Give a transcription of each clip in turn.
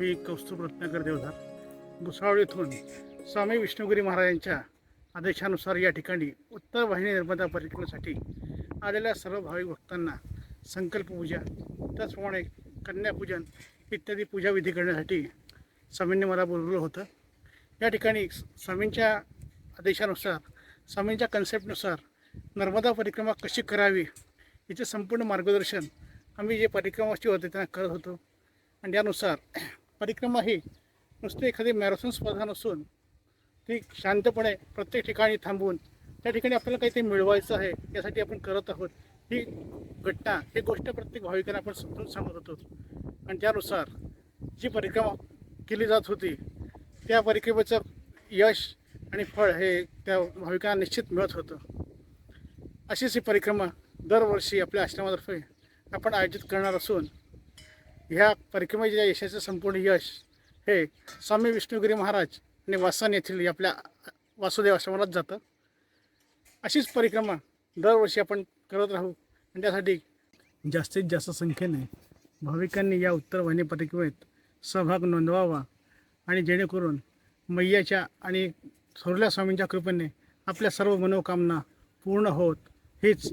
मी कौस्तुभ रत्नाकर देवधार भुसावळ येथून स्वामी विष्णुगिरी महाराजांच्या आदेशानुसार या ठिकाणी उत्तर वाहिनी नर्मदा परिक्रमेसाठी आलेल्या सर्व भाविक भक्तांना संकल्पपूजा त्याचप्रमाणे कन्यापूजन इत्यादी पूजाविधी करण्यासाठी स्वामींनी मला बोलवलं होतं। या ठिकाणी स्वामींच्या आदेशानुसार स्वामींच्या कन्सेप्टनुसार नर्मदा परिक्रमा कशी करावी याचे संपूर्ण मार्गदर्शन आम्ही जे परिक्रमाची होते त्यांना करत होतो। आणि यानुसार परिक्रमा ही नुसते एखादी मॅरेथॉन स्पर्धा नसून ती शांतपणे प्रत्येक ठिकाणी थांबून त्या ठिकाणी आपल्याला काहीतरी मिळवायचं आहे यासाठी आपण करत आहोत। ही घटना ही गोष्ट प्रत्येक भाविकांना आपण समजून सांगत होतो आणि त्यानुसार जी परिक्रमा केली जात होती त्या परिक्रमेचं यश आणि फळ हे त्या भाविकांना निश्चित मिळत होतं। अशीच ही परिक्रमा दरवर्षी आपल्या आश्रमातर्फे आपण आयोजित करणार असून ह्या परिक्रमेच्या यशाचं संपूर्ण यश हे स्वामी विष्णुगिरी महाराज आणि वासन येथील आपल्या वासुदेव आश्रमालाच जातं। अशीच परिक्रमा दरवर्षी आपण करत राहू आणि त्यासाठी जास्तीत जास्त संख्येने भाविकांनी या उत्तर वाहिनी परिक्रमेत सहभाग नोंदवावा आणि जेणेकरून मैयाच्या आणि थोरल्या स्वामींच्या कृपेने आपल्या सर्व मनोकामना पूर्ण होत हीच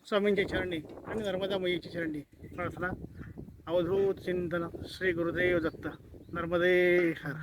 स्वामींच्या चरणी आणि नर्मदा मैयाच्या चरणी प्रार्थना। अवधूत चिंतन श्री गुरुदेव दत्त। नर्मदे हर।